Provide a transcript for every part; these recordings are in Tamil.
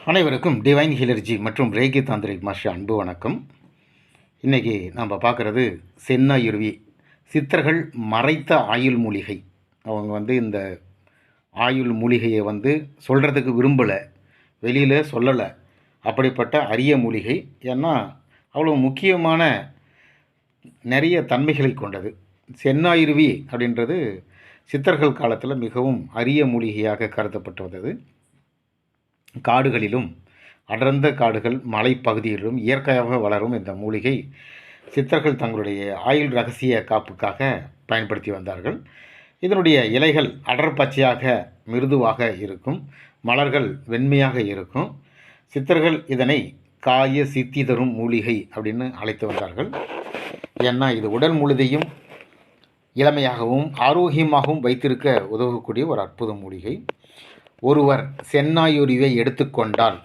அனைவருக்கும் டிவைன் ஹீலர்ஜி மற்றும் ரேகி தாந்திரிக் மாஸ்டர் அன்பு வணக்கம். இன்றைக்கி நம்ம பார்க்குறது சென்னாயுருவி. சித்தர்கள் மறைத்த ஆயுள் மூலிகை. அவங்க இந்த ஆயுள் மூலிகையை சொல்கிறதுக்கு விரும்பலை, வெளியில் சொல்லலை. அப்படிப்பட்ட அரிய மூலிகை. ஏன்னா அவ்வளோ முக்கியமான நிறைய தன்மைகளை கொண்டது. சென்னாயுருவி அப்படின்றது சித்தர்கள் காலத்தில் மிகவும் அரிய மூலிகையாக கருதப்பட்டு வந்தது. காடுகளிலும் அடர்ந்த காடுகள் மலைப்பகுதிகளிலும் இயற்கையாக வளரும் இந்த மூலிகை சித்தர்கள் தங்களுடைய ஆயுள் ரகசிய காப்புக்காக பயன்படுத்தி வந்தார்கள். இதனுடைய இலைகள் அடர்பச்சையாக மிருதுவாக இருக்கும், மலர்கள் வெண்மையாக இருக்கும். சித்தர்கள் இதனை காய சித்தி தரும் மூலிகை அப்படின்னு அழைத்து வந்தார்கள். ஏன்னா இது உடல் முழுதையும் இளமையாகவும் ஆரோக்கியமாகவும் வைத்திருக்க உதவக்கூடிய ஒரு அற்புத மூலிகை. ஒருவர் சென்னாயுருவை எடுத்துக்கொண்டால்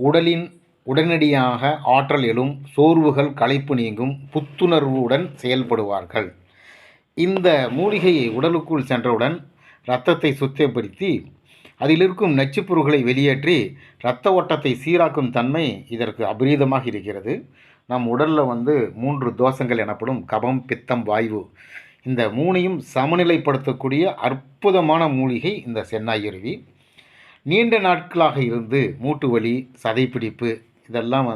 உடலின் உடனடியாக ஆற்றல் எழும், சோர்வுகள் களைப்பு நீங்கும், புத்துணர்வுடன் செயல்படுவார்கள். இந்த மூலிகையை உடலுக்குள் சென்றவுடன் இரத்தத்தை சுத்தப்படுத்தி அதில் இருக்கும் நச்சுப்பொருட்களை வெளியேற்றி இரத்த ஓட்டத்தை சீராக்கும் தன்மை இதற்கு அபரீதமாக இருக்கிறது. நம் உடலில் 3 தோஷங்கள் எனப்படும் கபம், பித்தம், வாயு, இந்த 3ஐயும் சமநிலைப்படுத்தக்கூடிய அற்புதமான மூலிகை இந்த சென்னாயுருவி. நீண்ட நாட்களாக இருந்து மூட்டு வலி, சதைப்பிடிப்பு இதெல்லாம்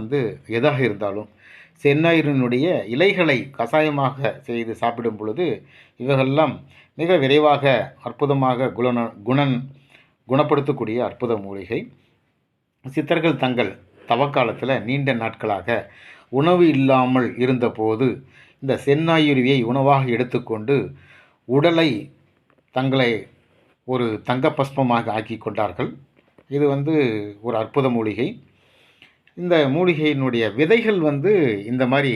எதாக இருந்தாலும் சென்னாயுருவினுடைய இலைகளை கஷாயமாக செய்து சாப்பிடும் பொழுது இவைகளெல்லாம் மிக விரைவாக அற்புதமாக குணப்படுத்தக்கூடிய அற்புத மூலிகை. சித்தர்கள் தங்கள் தவக்காலத்தில் நீண்ட நாட்களாக உணவு இல்லாமல் இருந்தபோது இந்த சென்னாயுருவியை உணவாக எடுத்துக்கொண்டு உடலை தங்களை ஒரு தங்க பஸ்பமாக ஆக்கி கொண்டார்கள். இது ஒரு அற்புத மூலிகை. இந்த மூலிகையினுடைய விதைகள் இந்த மாதிரி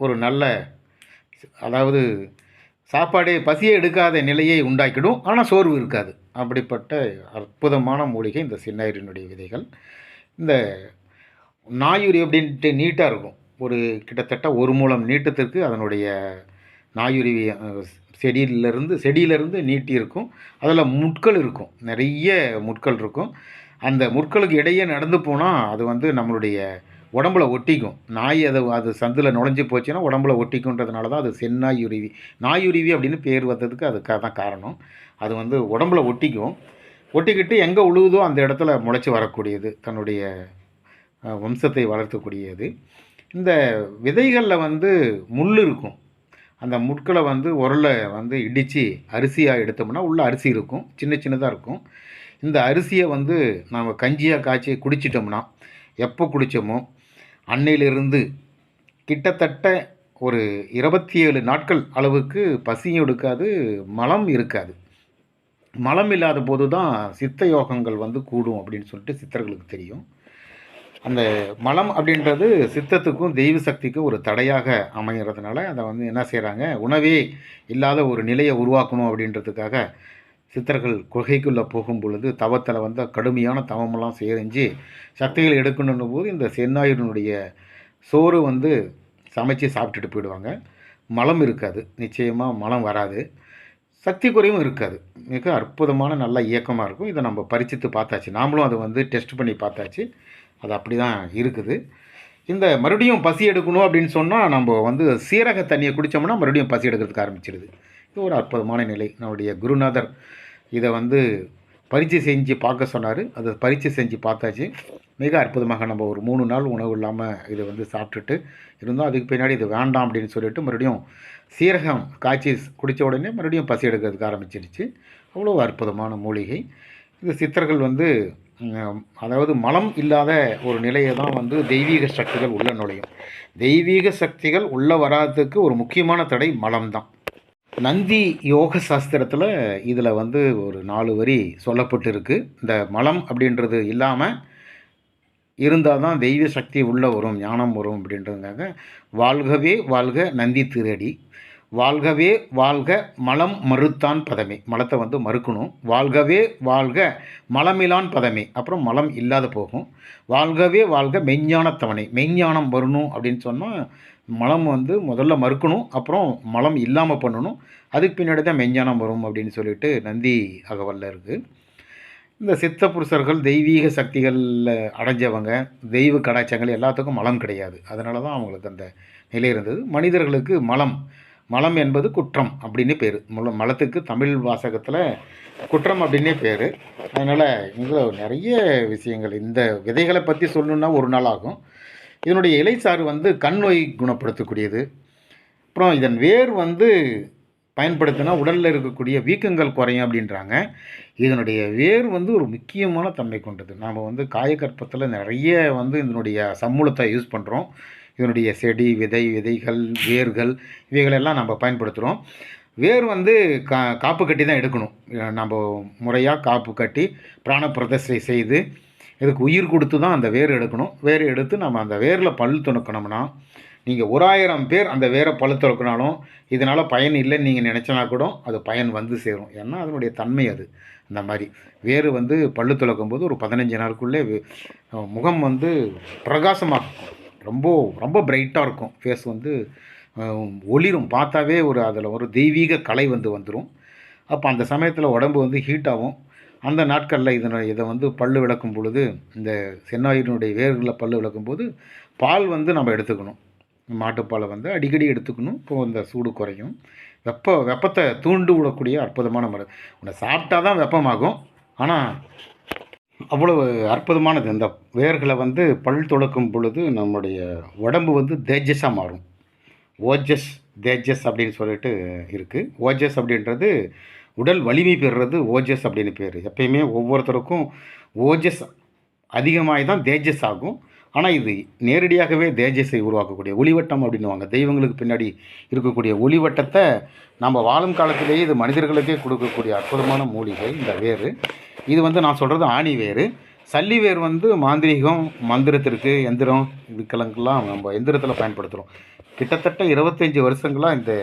ஒரு நல்ல, அதாவது சாப்பாடே பசியை எடுக்காத நிலையை உண்டாக்கிடும், ஆனால் சோர்வு இருக்காது. அப்படிப்பட்ட அற்புதமான மூலிகை இந்த சென்னாயுருவினுடைய விதைகள். இந்த நாயுரி அப்படின்ட்டு நீட்டாக இருக்கும், ஒரு கிட்டத்தட்ட 1 முழம் நீட்டத்திற்கு அதனுடைய நாயுருவி செடியிலிருந்து நீட்டி இருக்கும். அதில் முட்கள் இருக்கும், நிறைய முட்கள் இருக்கும். அந்த முட்களுக்கு இடையே நடந்து போனால் அது நம்மளுடைய உடம்புல ஒட்டிக்கும். நாய் அது சந்தில் நுழைஞ்சி போச்சுன்னா உடம்புல ஒட்டிக்குன்றதுனால தான் அது சென்னாயுருவி, நாயுருவி அப்படின்னு பேர் வந்ததுக்கு அதுக்காக தான் காரணம். அது உடம்புல ஒட்டிக்கிட்டு எங்கே உழுவுதோ அந்த இடத்துல முளைச்சி வரக்கூடியது, தன்னுடைய வம்சத்தை வளர்த்தக்கூடியது. இந்த விதைகளில் முள் இருக்கும். அந்த முட்களை உரலை இடித்து அரிசியாக எடுத்தோம்னா உள்ள அரிசி இருக்கும், சின்ன சின்னதாக இருக்கும். இந்த அரிசியை நம்ம கஞ்சியாக காய்ச்சி குடிச்சிட்டோம்னா, எப்போ குடித்தோமோ அன்னையிலிருந்து கிட்டத்தட்ட ஒரு 27 நாட்கள் அளவுக்கு பசியும் எடுக்காது, மலம் இருக்காது. மலம் இல்லாத போது தான் சித்த யோகங்கள் கூடும் அப்படின்னு சொல்லிட்டு சித்தர்களுக்கு தெரியும். அந்த மலம் அப்படின்றது சித்தத்துக்கும் தெய்வ சக்திக்கும் ஒரு தடையாக அமைகிறதுனால அதை என்ன செய்கிறாங்க, உணவே இல்லாத ஒரு நிலையை உருவாக்கணும் அப்படின்றதுக்காக சித்தர்கள் குகைக்குள்ளே போகும் பொழுது தவத்தில் கடுமையான தவமெல்லாம் செஞ்சு சக்திகள் எடுக்கணும் போது இந்த சென்னாயுருவினுடைய சோறு சமைச்சு சாப்பிட்டுட்டு போயிடுவாங்க. மலம் இருக்காது, நிச்சயமாக மலம் வராது, சக்தி குறைவும் இருக்காது. மிக அற்புதமான நல்ல இயக்கமாக இருக்கும். இதை நம்ம பரிச்சித்து பார்த்தாச்சு, நாமளும் அதை டெஸ்ட் பண்ணி பார்த்தாச்சு. அது அப்படி தான் இருக்குது. இந்த மறுபடியும் பசி எடுக்கணும் அப்படின்னு சொன்னால் நம்ம சீரக தண்ணியை குடித்தோம்னா மறுபடியும் பசி எடுக்கிறதுக்கு ஆரம்பிச்சிடுது. இது ஒரு அற்புதமான நிலை. நம்முடைய குருநாதர் இதை பரீட்சை செஞ்சு பார்க்க சொன்னார். அதை பரீட்சை செஞ்சு பார்த்தாச்சு. மிக அற்புதமாக நம்ம ஒரு 3 நாள் உணவு இல்லாமல் இதை சாப்பிட்டுட்டு இருந்தோம். அதுக்கு பின்னாடி இது வேண்டாம் அப்படின்னு சொல்லிட்டு மறுபடியும் சீரகம் காய்ச்சி குடித்த உடனே மறுபடியும் பசி எடுக்கிறதுக்கு ஆரம்பிச்சிருச்சு. அவ்வளோ அற்புதமான மூலிகை இது. சித்தர்கள் அதாவது மலம் இல்லாத ஒரு நிலையை தான் தெய்வீக சக்திகள் உள்ள நுழையும். தெய்வீக சக்திகள் உள்ளே வராததுக்கு ஒரு முக்கியமான தடை மலம்தான். நந்தி யோக சாஸ்திரத்தில் இதில் ஒரு 4 வரி சொல்லப்பட்டு இருக்குது. இந்த மலம் அப்படின்றது இல்லாமல் இருந்தால் தான் தெய்வ சக்தி உள்ளே வரும், ஞானம் வரும் அப்படின்றதுக்காக வாழ்கவே வாழ்க நந்தி திருடி, வாழ்கவே வாழ்க மலம் மறுத்தான் பதமே, மலத்தை மறுக்கணும். வாழ்கவே வாழ்க மலமிலான் பதமே, அப்புறம் மலம் இல்லாத போகும். வாழ்கவே வாழ்க மெஞ்ஞானத்தவனை, மெஞ்ஞானம் வரணும் அப்படின்னு சொன்னால் மலம் முதல்ல மறுக்கணும், அப்புறம் மலம் இல்லாமல் பண்ணணும். அதுக்கு பின்னாடி தான் மெஞ்ஞானம் வரும் அப்படின்னு சொல்லிட்டு நந்தி அகவலில் இருக்குது. இந்த சித்த புருஷர்கள் தெய்வீக சக்திகளில் அடைஞ்சவங்க, தெய்வ கடாட்சங்கள் எல்லாத்துக்கும் மலம் கிடையாது. அதனால தான் அவங்களுக்கு அந்த நிலை இருந்தது. மனிதர்களுக்கு மலம், மலம் என்பது குற்றம் அப்படின்னு பேர். மலத்துக்கு தமிழ் வாசகத்தில் குற்றம் அப்படின்னே பேர். அதனால் இதில் நிறைய விஷயங்கள், இந்த விதைகளை பற்றி சொல்லணுன்னா ஒரு நாள் ஆகும். இதனுடைய இலைச்சாறு வந்து கண் நோய் குணப்படுத்தக்கூடியது. அப்புறம் இதன் வேர் வந்து பயன்படுத்தினா உடலில் இருக்கக்கூடிய வீக்கங்கள் குறையும் அப்படின்றாங்க. இதனுடைய வேர் வந்து ஒரு முக்கியமான தன்மை கொண்டது. நாம் வந்து காயகற்பத்தில் நிறைய வந்து இதனுடைய சம்மூலத்தை யூஸ் பண்ணுறோம். இதனுடைய செடி, விதைகள், வேர்கள் இவைகளெல்லாம் நம்ம பயன்படுத்துகிறோம். வேர் வந்து காப்பு கட்டி தான் எடுக்கணும். நம்ம முறையாக காப்பு கட்டி பிராண பிரதிஷ்டை செய்து இதுக்கு உயிர் கொடுத்து தான் அந்த வேர் எடுக்கணும். வேர் எடுத்து நம்ம அந்த வேரில் பல் துணுக்கணும்னா, நீங்கள் 1000 பேர் அந்த வேரை பல் துலக்கினாலும் இதனால் பயன் இல்லைன்னு நீங்கள் நினச்சனா கூட அது பயன் வந்து சேரும். ஏன்னா அதனுடைய தன்மை அது. அந்த மாதிரி வேர் வந்து பல்லு துலக்கும்போது ஒரு 15 நாளுக்குள்ளே முகம் வந்து பிரகாசமாக இருக்கும். ரொம்ப ரொம்ப பிரைட்டாக இருக்கும். ஃபேஸ் வந்து ஒளிரும். பார்த்தாவே ஒரு அதில் ஒரு தெய்வீக கலை வந்துடும். அப்போ அந்த சமயத்தில் உடம்பு வந்து ஹீட் ஆகும். அந்த நாட்களில் இதை வந்து பல்லு விளக்கும் பொழுது, இந்த சென்னாயினுடைய வேர்களில் பல்லு விளக்கும்போது பால் வந்து நம்ம எடுத்துக்கணும். மாட்டுப்பாலை வந்து அடிக்கடி எடுத்துக்கணும். இப்போது இந்த சூடு குறையும். வெப்பத்தை தூண்டு விடக்கூடிய அற்புதமான மருந்து. உன்னை சாப்பிட்டா தான் வெப்பமாகும். ஆனால் அவ்வளவு அற்புதமானது. இந்த வேர்களை வந்து பல் துலக்கும் பொழுது நம்முடைய உடம்பு வந்து தேஜஸாக மாறும். ஓஜஸ், தேஜஸ் அப்படின்னு சொல்லிட்டு இருக்குது. ஓஜஸ் அப்படின்றது உடல் வலிமை பெறுறது ஓஜஸ் அப்படின்னு பேர். எப்பயுமே ஒவ்வொருத்தருக்கும் ஓஜஸ் அதிகமாகி தான் தேஜஸ் ஆகும். ஆனால் இது நேரடியாகவே தேஜஸை உருவாக்கக்கூடிய ஒளிவட்டம் அப்படின்னுவாங்க. தெய்வங்களுக்கு பின்னாடி இருக்கக்கூடிய ஒளிவட்டத்தை நம்ம வாழும் காலத்திலேயே இது மனிதர்களுக்கே கொடுக்கக்கூடிய அற்புதமான மூலிகை இந்த வேர். இது வந்து நான் சொல்கிறது ஆணி வேர். சல்லி வேர் வந்து மாந்திரீகம், மந்திரத்திற்கு, எந்திரம் இதுக்கெல்லாம் நம்ம எந்திரத்தில் பயன்படுத்துகிறோம். கிட்டத்தட்ட 25 வருஷங்களாக இந்த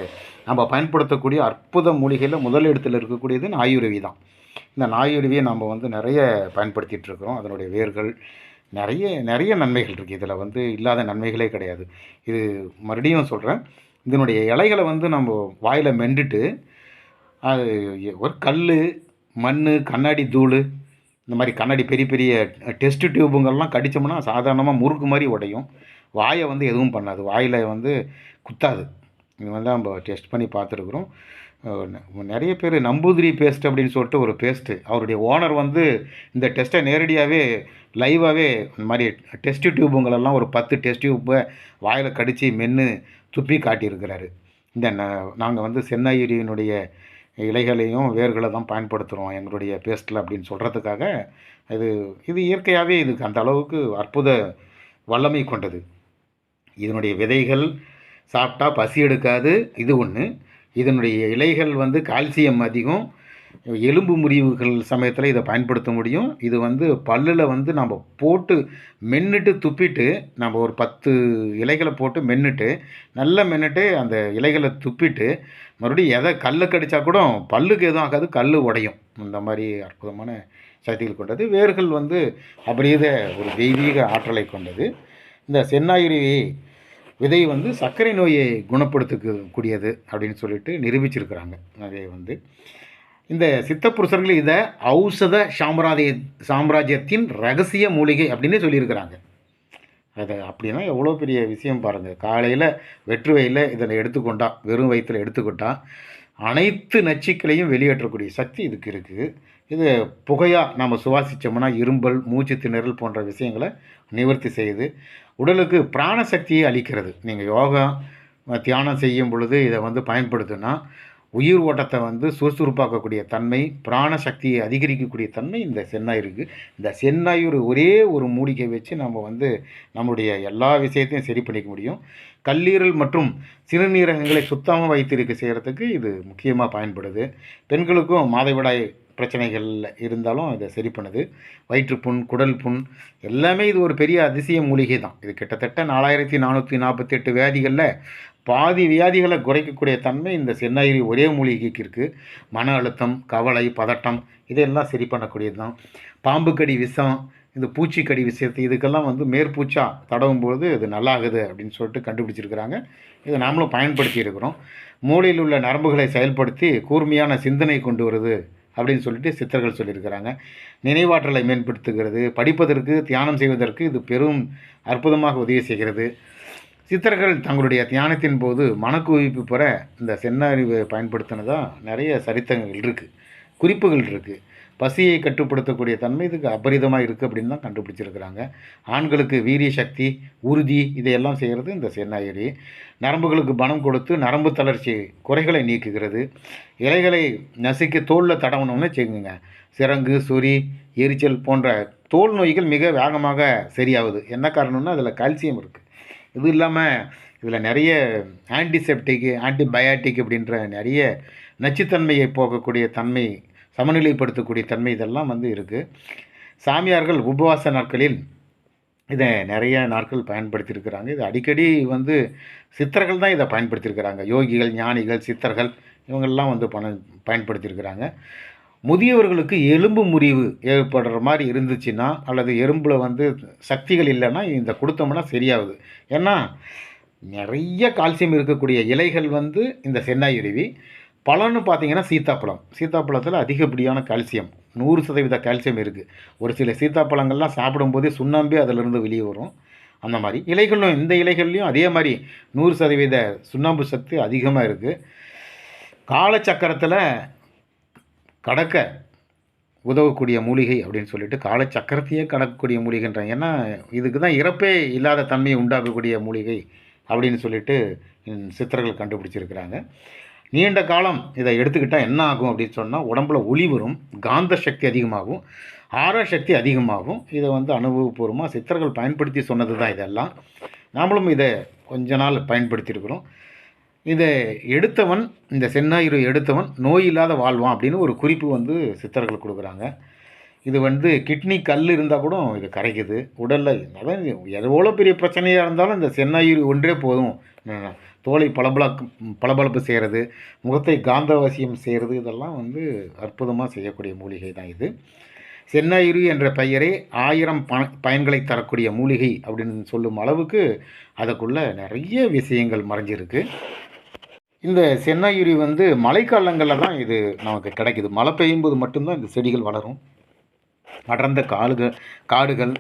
நம்ம பயன்படுத்தக்கூடிய அற்புத மூலிகையில் முதல் இடத்தில் இருக்கக்கூடியது நாயுருவி தான். இந்த நாயுருவியை நம்ம வந்து நிறைய பயன்படுத்திகிட்டு இருக்கிறோம். அதனுடைய வேர்கள் நிறைய நன்மைகள் இருக்குது. இதில் வந்து இல்லாத நன்மைகளே கிடையாது. இது மறுபடியும் சொல்கிறேன், இதனுடைய இலைகளை வந்து நம்ம வாயில் மென்றுட்டு அது ஒரு கல், மண், கண்ணாடி தூள், இந்த மாதிரி கண்ணாடி பெரிய பெரிய டெஸ்ட் டியூபுங்கள்லாம் கடித்தோம்னா சாதாரணமாக முறுக்கு மாதிரி உடையும். வாயை வந்து எதுவும் பண்ணாது. வாயில் வந்து குத்தாது. இது வந்து நம்ம டெஸ்ட் பண்ணி பார்த்துருக்குறோம். நிறைய பேர் நம்பூதிரி பேஸ்ட் அப்படின்னு சொல்லிட்டு ஒரு பேஸ்ட்டு, அவருடைய ஓனர் வந்து இந்த டெஸ்ட்டை நேரடியாகவே லைவாகவே இந்த மாதிரி டெஸ்ட் டியூபுங்களெல்லாம் ஒரு 10 டெஸ்ட் டியூப்பை வாயில் கடித்து மென்று துப்பி காட்டியிருக்கிறாரு. இந்த நாங்கள் வந்து சென்னாயுரியினுடைய இலைகளையும் வேர்களை தான் பயன்படுத்துகிறோம் எங்களுடைய பேஸ்ட்டில் அப்படின்னு சொல்கிறதுக்காக இது இயற்கையாகவே இதுக்கு அந்த அளவுக்கு அற்புத வல்லமை கொண்டது. இதனுடைய விதைகள் சாப்பிட்டா பசி எடுக்காது, இது ஒன்று. இதனுடைய இலைகள் வந்து கால்சியம் அதிகம். எலும்பு முறிவுகள் சமயத்தில் இதை பயன்படுத்த முடியும். இது வந்து பல்லில் வந்து நம்ம போட்டு மென்னுட்டு துப்பிட்டு, நம்ம ஒரு 10 இலைகளை போட்டு மென்னுட்டு நல்லா மென்னுட்டு அந்த இலைகளை துப்பிட்டு மறுபடியும் கல்லை கடித்தா கூட பல்லுக்கு எதுவும் ஆகாது, கல் உடையும். இந்த மாதிரி அற்புதமான சக்திகள் கொண்டது. வேர்கள் வந்து அப்படியே ஒரு தெய்வீக ஆற்றலை கொண்டது. இந்த சென்னாயுருவி விதை வந்து சர்க்கரை நோயை குணப்படுத்தக்கூடியது அப்படின்னு சொல்லிட்டு நிரூபிச்சிருக்கிறாங்க. அதே வந்து இந்த சித்தப்புருஷர்கள் இதை ஔஷத சாம்ராஜ்யத்தின் ரகசிய மூலிகை அப்படின்னு சொல்லியிருக்கிறாங்க. அதை அப்படின்னா எவ்வளோ பெரிய விஷயம் பாருங்கள். காலையில் வெற்றுவையில் இதை எடுத்துக்கொண்டா, வெறும் வயிற்றில் எடுத்துக்கிட்டா அனைத்து நச்சுக்களையும் வெளியேற்றக்கூடிய சக்தி இதுக்கு இருக்குது. இது புகையாக நம்ம சுவாசித்தோம்னா இரும்பல், மூச்சு திணறல் போன்ற விஷயங்களை நிவர்த்தி செய்யுது. உடலுக்கு பிராணசக்தியை அளிக்கிறது. நீங்கள் யோகா, தியானம் செய்யும் பொழுது இதை வந்து பயன்படுத்தினா உயிர் ஓட்டத்தை வந்து சுறுசுறுப்பாக்கக்கூடிய தன்மை, பிராணசக்தியை அதிகரிக்கக்கூடிய தன்மை இந்த சென்னாயுருக்கு. இந்த சென்னாயுர் ஒரே ஒரு மூலிகை வச்சு நம்ம வந்து நம்முடைய எல்லா விஷயத்தையும் சரி பண்ணிக்க முடியும். கல்லீரல் மற்றும் சிறுநீரகங்களை சுத்தமாக வைத்திருக்க செய்கிறதுக்கு இது முக்கியமாக பயன்படுது. பெண்களுக்கும் மாதவிடாய் பிரச்சனைகள் இருந்தாலும் இதை சரி பண்ணுது. வயிற்றுப்புண், குடல் புண் எல்லாமே இது ஒரு பெரிய அதிசய மூலிகை தான். இது கிட்டத்தட்ட 4448 வியாதிகளில் பாதி வியாதிகளை குறைக்கக்கூடிய தன்மை இந்த சென்னாயுரி ஒரே மூலிகைக்கு இருக்குது. மன அழுத்தம், கவலை, பதட்டம் இதெல்லாம் சரி பண்ணக்கூடியது தான். பாம்பு கடி விஷம், இந்த பூச்சிக்கடி விஷயத்தை இதுக்கெல்லாம் வந்து மேற்பூச்சாக தடவும் பொழுது இது நல்லாகுது அப்படின்னு சொல்லிட்டு கண்டுபிடிச்சிருக்கிறாங்க. இதை நாமளும் பயன்படுத்தி இருக்கிறோம். மூளையில் உள்ள நரம்புகளை செயல்படுத்தி கூர்மையான சிந்தனை கொண்டு வருது அப்படின்னு சொல்லிட்டு சித்தர்கள் சொல்லியிருக்கிறாங்க. நினைவாற்றலை மேம்படுத்துகிறது, படிப்பதற்கு, தியானம் செய்வதற்கு இது பெரும் அற்புதமாக உதவி செய்கிறது. சித்தர்கள் தங்களுடைய தியானத்தின் போது மனக்குவிப்பு பெற இந்த செந்நாரிவை பயன்படுத்தினதா நிறைய சரித்திரங்கள் இருக்குது, குறிப்புகள் இருக்குது. பசியை கட்டுப்படுத்தக்கூடிய தன்மை இதுக்கு அபரிதமாக இருக்குது அப்படின்னு தான் கண்டுபிடிச்சிருக்கிறாங்க. ஆண்களுக்கு வீரிய சக்தி, உறுதி இதையெல்லாம் செய்கிறது இந்த செந்நாயுரி. நரம்புகளுக்கு பலம் கொடுத்து நரம்பு தளர்ச்சி குறைகளை நீக்குகிறது. இலைகளை நசுக்கி தோலில் தடவணும்னு வச்சுக்கோங்க, சிரங்கு, சொறி, எரிச்சல் போன்ற தோல் நோய்கள் மிக வேகமாக சரியாகுது. என்ன காரணம்னா அதில் கால்சியம் இருக்குது. இது இல்லாமல் இதில் நிறைய ஆன்டிசெப்டிக், ஆன்டிபயாட்டிக் அப்படின்ற நிறைய நச்சுத்தன்மையை போக்கக்கூடிய தன்மை, சமநிலைப்படுத்தக்கூடிய தன்மை இதெல்லாம் வந்து இருக்குது. சாமியார்கள் உபவாச நாட்களில் இதை நிறைய நாட்கள் பயன்படுத்தியிருக்கிறாங்க. இது அடிக்கடி வந்து சித்தர்கள் தான் இதை பயன்படுத்தியிருக்கிறாங்க. யோகிகள், ஞானிகள், சித்தர்கள் இவங்கெல்லாம் வந்து பயன்படுத்தியிருக்கிறாங்க. முதியவர்களுக்கு எலும்பு முறிவு ஏற்படுற மாதிரி இருந்துச்சுன்னா, அல்லது எறும்பில் வந்து சக்திகள் இல்லைன்னா இந்த கொடுத்தோம்னா சரியாகுது. ஏன்னா நிறைய கால்சியம் இருக்கக்கூடிய இலைகள் வந்து இந்த செந்நாயுருவி. பழம்னு பார்த்தீங்கன்னா சீத்தாப்பழம். சீத்தாப்பழத்தில் அதிகப்படியான கால்சியம், 100% கால்சியம் இருக்குது. ஒரு சில சீத்தாப்பழங்கள்லாம் சாப்பிடும்போதே சுண்ணாம்பே அதிலிருந்து வெளியே வரும். அந்த மாதிரி இலைகளும், இந்த இலைகள்லையும் அதே மாதிரி 100% சுண்ணாம்பு சக்தி அதிகமாக இருக்குது. காலச்சக்கரத்தில் கடக்க உதவக்கூடிய மூலிகை அப்படின்னு சொல்லிட்டு காலச்சக்கரத்தையே கடக்கக்கூடிய மூலிகைன்றாங்க. ஏன்னா இதுக்கு தான் இறப்பே இல்லாத தன்மையை உண்டாக்கக்கூடிய மூலிகை அப்படின்னு சொல்லிட்டு சித்தர்கள் கண்டுபிடிச்சிருக்கிறாங்க. நீண்ட காலம் இதை எடுத்துக்கிட்டால் என்ன ஆகும் அப்படின்னு சொன்னால், உடம்புல ஒளி வரும், காந்த சக்தி அதிகமாகும், ஆரா சக்தி அதிகமாகும். இதை வந்து அனுபவபூர்வமாக சித்தர்கள் பயன்படுத்தி சொன்னது தான் இதெல்லாம். நாமளும் இதை கொஞ்ச நாள் பயன்படுத்தியிருக்கிறோம். இதை எடுத்தவன், இந்த செந்நாயுரு எடுத்தவன் நோய் இல்லாத வாழ்வான் அப்படின்னு ஒரு குறிப்பு வந்து சித்தர்கள் கொடுக்குறாங்க. இது வந்து கிட்னி கல் இருந்தால் கூட இது கரைக்குது உடலில். அதான் எவ்வளோ பெரிய பிரச்சனையாக இருந்தாலும் இந்த செந்நாயுரு ஒன்றே போதும். தோலை பளபளப்பு செய்கிறது, முகத்தை காந்தவசியம் செய்கிறது, இதெல்லாம் வந்து அற்புதமாக செய்யக்கூடிய மூலிகை தான் இது. செந்நாயுரு என்ற பெயரே 1000 பயன்களை தரக்கூடிய மூலிகை அப்படின்னு சொல்லும் அளவுக்கு அதுக்குள்ளே நிறைய விஷயங்கள் மறைஞ்சிருக்கு. இந்த செந்நாயுரி வந்து மழைக்காலங்களில் தான் இது நமக்கு கிடைக்குது. மழை பெய்யும்போது மட்டும்தான் இந்த செடிகள் வளரும். அடர்ந்த காடுகள்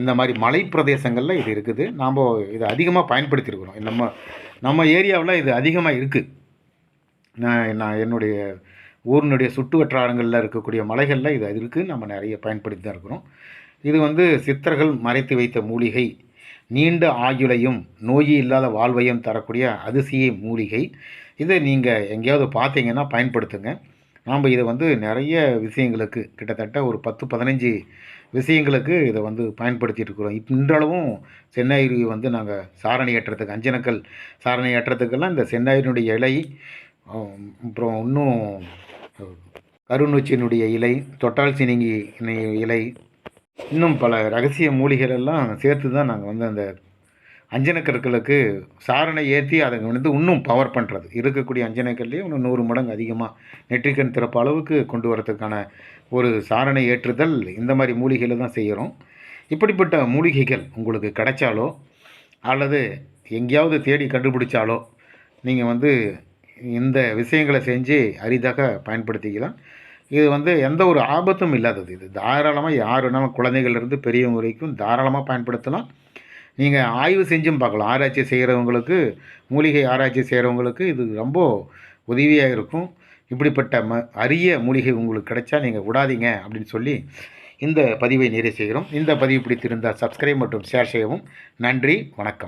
இந்த மாதிரி மலை பிரதேசங்களில் இது இருக்குது. நாம் இதை அதிகமாக பயன்படுத்தியிருக்கிறோம். நம்ம ஏரியாவில் இது அதிகமாக இருக்குது. நான் என்னுடைய ஊரினுடைய சுற்று வட்டாரங்களில் இருக்கக்கூடிய மலைகளில் இது இருக்குது. நம்ம நிறைய பயன்படுத்தி தான் இருக்கிறோம். இது வந்து சித்தர்கள் மறைத்து வைத்த மூலிகை. நீண்ட ஆயுளையும் நோய் இல்லாத வாழ்வையும் தரக்கூடிய அதிசய மூலிகை. இதை நீங்கள் எங்கேயாவது பார்த்தீங்கன்னா பயன்படுத்துங்க. நாம் இதை வந்து நிறைய விஷயங்களுக்கு, கிட்டத்தட்ட ஒரு 10-15 விஷயங்களுக்கு இதை வந்து பயன்படுத்திகிட்டு இருக்கிறோம். இன்றளவும் செந்நாயுரி வந்து நாங்கள் சாரணை ஏற்றத்துக்கு, அஞ்சனக்கல் சாரணை ஏற்றத்துக்கெல்லாம் இந்த செந்நாயுரினுடைய இலை, அப்புறம் இன்னும் கருநூச்சியினுடைய இலை, தொட்டால் சினிங்கி இலை, இன்னும் பல ரகசிய மூலிகைகளெல்லாம் சேர்த்து தான் நாங்கள் வந்து அந்த அஞ்சனக்கற்களுக்கு சாரணை ஏற்றி அதை வந்து இன்னும் பவர் பண்ணுறது. இருக்கக்கூடிய அஞ்சனக்கல்லையே இன்னும் 100 மடங்கு அதிகமாக நெற்றிக்கண் திறப்பு அளவுக்கு கொண்டு வரதுக்கான ஒரு சாரணை ஏற்றுதல் இந்த மாதிரி மூலிகையில் தான் செய்கிறோம். இப்படிப்பட்ட மூலிகைகள் உங்களுக்கு கிடைச்சாலோ அல்லது எங்கேயாவது தேடி கண்டுபிடிச்சாலோ நீங்கள் வந்து இந்த விஷயங்களை செஞ்சு அரிதாக பயன்படுத்திக்கலாம். இது வந்து எந்த ஒரு ஆபத்தும் இல்லாதது. இது தாராளமாக யார் வேணாலும், குழந்தைகள்லேருந்து பெரியவங்க வரைக்கும் தாராளமாக பயன்படுத்தலாம். நீங்கள் ஆய்வு செஞ்சும் பார்க்கலாம். ஆராய்ச்சி செய்கிறவங்களுக்கு, மூலிகை ஆராய்ச்சி செய்கிறவங்களுக்கு இது ரொம்ப உதவியாக இருக்கும். இப்படிப்பட்ட அரிய மூலிகை உங்களுக்கு கிடைச்சா நீங்கள் விடாதீங்க அப்படின்னு சொல்லி இந்த பதிவை நிறைவு செய்கிறோம். இந்த பதிவு பிடித்திருந்தால் சப்ஸ்கிரைப் மற்றும் ஷேர் செய்யவும். நன்றி, வணக்கம்.